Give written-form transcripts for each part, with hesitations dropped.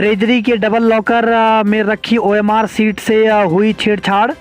Treasury के double locker में रखी ओएमआर सीट से हुई छेड़छाड़।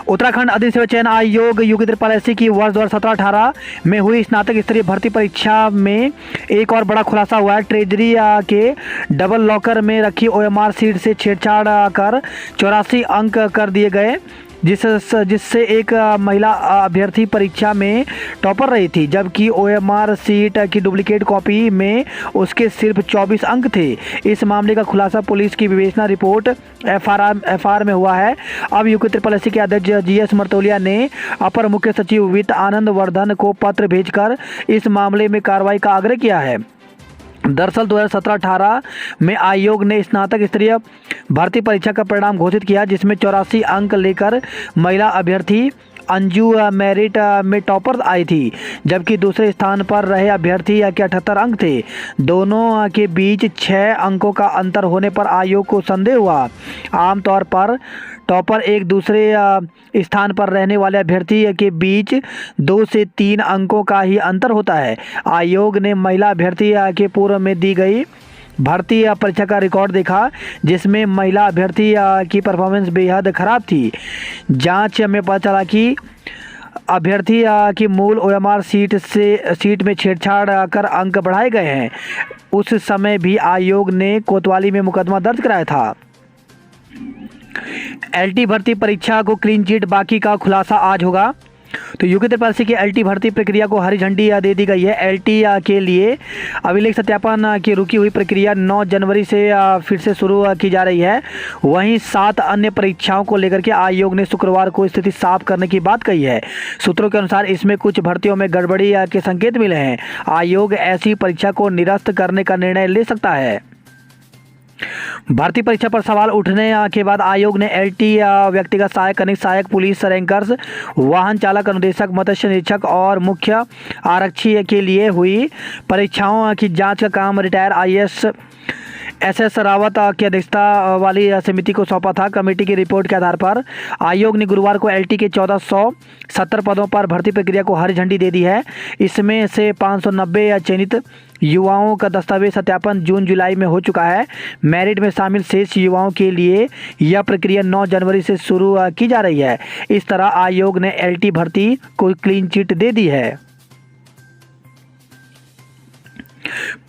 उत्तराखंड अधिसेवा चयन आयोग यूपी त्रिपाल एससी की वर्ष 2017-18 में हुई स्नातक स्तरीय भर्ती परीक्षा में एक और बड़ा खुलासा हुआ है। ट्रेजरी के डबल लॉकर में रखी ओएमआर सीट से छेड़छाड़ कर 84 अंक कर दिए गए, जिससे एक महिला अभ्यर्थी परीक्षा में टॉपर रही थी, जबकि ओएमआर सीट की डुप्लीकेट कॉपी में उसके सिर्फ 24 अंक थे। इस मामले का खुलासा पुलिस की विवेचना रिपोर्ट एफआर में हुआ है। अब यूपी ट्रिपल एससी के अध्यक्ष जीएस मर्तोलिया ने अपर मुख्य सचिव वित्त आनंद वर्धन को पत्र भेजकर इस मामले में कार्रवाई का आग्रह किया है। दरअसल 2017-18 में आयोग ने स्नातक स्तरीय भर्ती परीक्षा का परिणाम घोषित किया, जिसमें 84 अंक लेकर महिला अभ्यर्थी अंजू मेरिट में टॉपर आई थी, जबकि दूसरे स्थान पर रहे अभ्यर्थी के 78 अंक थे। दोनों के बीच 6 अंकों का अंतर होने पर आयोग को संदेह हुआ। आमतौर पर टॉपर एक दूसरे स्थान पर रहने वाले अभ्यर्थी के बीच 2 से 3 अंकों का ही अंतर होता है। आयोग ने महिला अभ्यर्थी के पूर्व में दी गई भर्ती परीक्षा का रिकॉर्ड देखा, जिसमें महिला अभ्यर्थी की परफॉर्मेंस बेहद खराब थी। जांच में पता चला कि अभ्यर्थी की मूल ओएमआर सीट में छेड़छाड़ कर अंक बढ़ाए गए हैं। उस समय भी आयोग ने कोतवाली में मुकदमा दर्ज कराया था। एलटी भर्ती परीक्षा को क्लीन चिट बाकी का खुलासा आज होगा। तो यूपी त्रिपाल एससी की एलटी भर्ती प्रक्रिया को हरी झंडी दे दी गई है। एलटी के लिए अभिलेख सत्यापन की रुकी हुई प्रक्रिया 9 जनवरी से फिर से शुरू की जा रही है। वहीं 7 अन्य परीक्षाओं को लेकर के आयोग ने शुक्रवार को स्थिति साफ करने की बात कही है। सूत्रों के अनुसार इसमें कुछ भर्तियों में गड़बड़ी के संकेत मिले हैं। आयोग ऐसी परीक्षा को निरस्त करने का निर्णय ले सकता है। भर्ती परीक्षा पर सवाल उठने के बाद आयोग ने एलटी व्यक्तिगत सहायक, कनिष्ठ सहायक, पुलिस रैंकर्स, वाहन चालक, अनुदेशक, मत्स्य निरीक्षक और मुख्य आरक्षी के लिए हुई परीक्षाओं की जांच का काम रिटायर आईएएस एसएस रावत की अध्यक्षता वाली समिति को सौंपा था। कमेटी की रिपोर्ट के आधार पर आयोग ने गुरुवार को एलटी के 1470 पदों पर भर्ती प्रक्रिया को हरी झंडी दे दी है। इसमें से 590 चयनित युवाओं का दस्तावेज सत्यापन जून-जुलाई में हो चुका है। मेरिट में शामिल शेष युवाओं के लिए यह प्रक्रिया 9 जनवरी से शुरू की जा रही है। इस तरह आयोग ने एलटी भर्ती को क्लीन चिट दे दी है।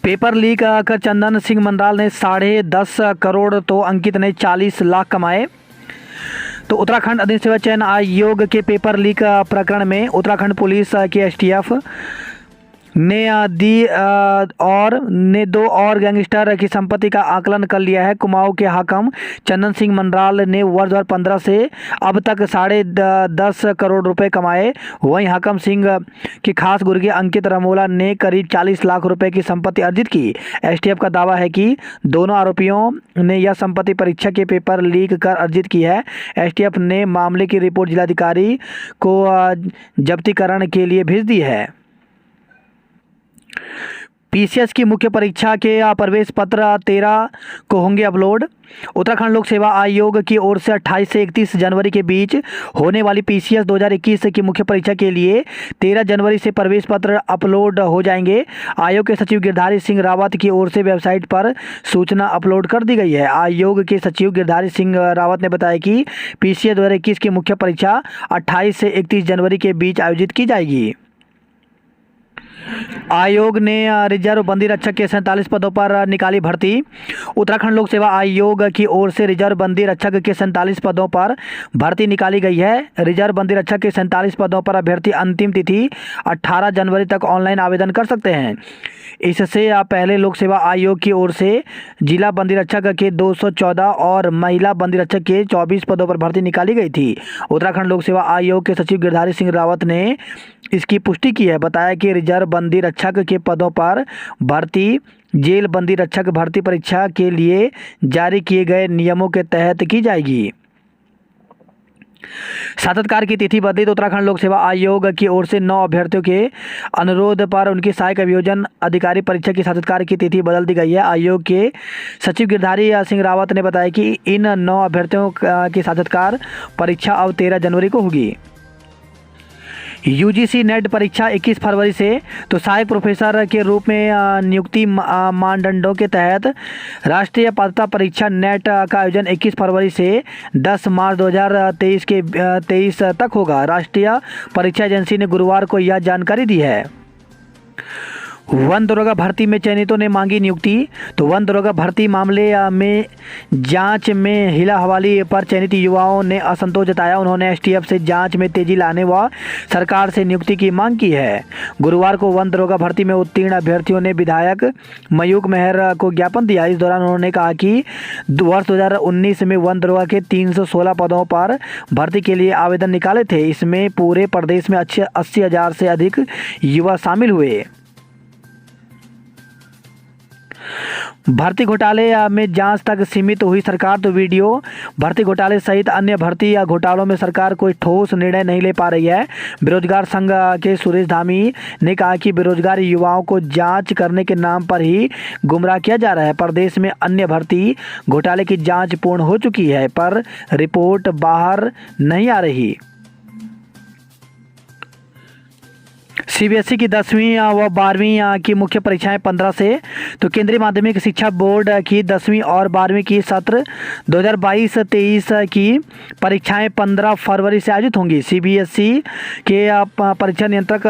पेपर लीक कर चंदन सिंह मंडराल ने 10.5 करोड़ तो अंकित ने 40 लाख कमाए। तो उत्तराखंड अधिसेवा चयन आयोग के पेपर लीक प्रकरण में उत्तराखंड पुलिस के एसटीएफ ने 2 और गैंगस्टर की संपत्ति का आकलन कर लिया है। कुमाऊं के हाकम चंदन सिंह मंडराल ने वर्ष 2015 से अब तक 10.5 करोड़ रुपए कमाए। वहीं हाकम सिंह की खास गुर्गे अंकित रमोला ने करीब 40 लाख रुपए की संपत्ति अर्जित की। एसटीएफ का दावा है कि दोनों आरोपियों ने यह संपत्ति परीक्षा के पेपर लीक कर अर्जित की है। एसटीएफ ने मामले की रिपोर्ट जिलाधिकारी को जब्तीकरण के लिए भेज दी है। पीसीएस की मुख्य परीक्षा के प्रवेश पत्र 13 को होंगे अपलोड। उत्तराखंड लोक सेवा आयोग की ओर से 28 से 31 जनवरी के बीच होने वाली पीसीएस 2021 की मुख्य परीक्षा के लिए 13 जनवरी से प्रवेश पत्र अपलोड हो जाएंगे। आयोग के सचिव गिरधारी सिंह रावत की ओर से वेबसाइट पर सूचना अपलोड कर दी गई है। आयोग के सचिव गिरधारी सिंह रावत ने बताया कि पीसीएस 2021 की मुख्य परीक्षा 28 से 31 जनवरी के बीच आयोजित की जाएगी। आयोग ने रिजर्व बंदी रक्षक के 47 पदों पर निकाली भर्ती। उत्तराखंड लोक सेवा आयोग की ओर से रिजर्व बंदी रक्षक के 47 पदों पर भर्ती निकाली गई है। रिजर्व बंदी रक्षक के 47 पदों पर अभ्यर्थी अंतिम तिथि 18 जनवरी तक ऑनलाइन आवेदन कर सकते हैं। इससे पहले लोक सेवा आयोग की ओर से जिला बंदी रक्षक के 214 और महिला बंदी रक्षक के 24 पदों पर भर्ती निकाली गई थी। उत्तराखंड लोक सेवा आयोग के सचिव गिरधारी सिंह रावत ने इसकी पुष्टि की है। बताया कि रिजर्व बंदी रक्षक के पदों पर भर्ती जेल बंदी रक्षक भर्ती परीक्षा के लिए जारी किए गए नियमों के तहत की जाएगी। साक्षात्कार की तिथि बदली। तो उत्तराखंड लोक सेवा आयोग की ओर से 9 अभ्यर्थियों के अनुरोध पर उनकी सहायक अभियोजन अधिकारी परीक्षा की साक्षात्कार की तिथि बदल दी गई है। आयोग के सचिव गिरधारी सिंह रावत ने बताया कि इन 9 अभ्यर्थियों की साक्षात्कार परीक्षा अब 13 जनवरी को होगी। यूजीसी नेट परीक्षा 21 फरवरी से। तो सहायक प्रोफेसर के रूप में नियुक्ति मानदंडों के तहत राष्ट्रीय पात्रता परीक्षा नेट का आयोजन 21 फरवरी से 10 मार्च 2023 के 23 तक होगा। राष्ट्रीय परीक्षा एजेंसी ने गुरुवार को यह जानकारी दी है। वन दरोगा भर्ती में चयनितों ने मांगी नियुक्ति। तो वन दरोगा भर्ती मामले में जांच में हिला हवाली पर चयनित युवाओं ने असंतोष जताया। उन्होंने एसटीएफ से जांच में तेजी लाने व सरकार से नियुक्ति की मांग की है। गुरुवार को वन दरोगा भर्ती में उत्तीर्ण अभ्यर्थियों ने विधायक मयूख मेहर को ज्ञापन दिया। इस दौरान उन्होंने कहा कि वर्ष 2019 में वन दरोगा के 316 पदों पर भर्ती के लिए आवेदन निकाले थे। इसमें पूरे प्रदेश में 80,000 से अधिक युवा शामिल हुए। भर्ती घोटाले में जांच तक सीमित हुई सरकार। तो वीडियो भर्ती घोटाले सहित अन्य भर्ती घोटालों में सरकार कोई ठोस निर्णय नहीं ले पा रही है। बेरोजगार संघ के सुरेश धामी ने कहा कि बेरोजगार युवाओं को जांच करने के नाम पर ही गुमराह किया जा रहा है। प्रदेश में अन्य भर्ती घोटाले की जांच पूर्ण हो चुकी है पर रिपोर्ट बाहर नहीं आ रही। सीबीएसई की 10वीं व 12वीं की मुख्य परीक्षाएं 15 से। तो केंद्रीय माध्यमिक शिक्षा बोर्ड की 10वीं और 12वीं की सत्र 2022-23 की परीक्षाएं 15 फरवरी से आयोजित होंगी। सीबीएसई के परीक्षा नियंत्रक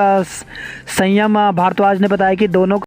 संयम भारद्वाज ने बताया कि दोनों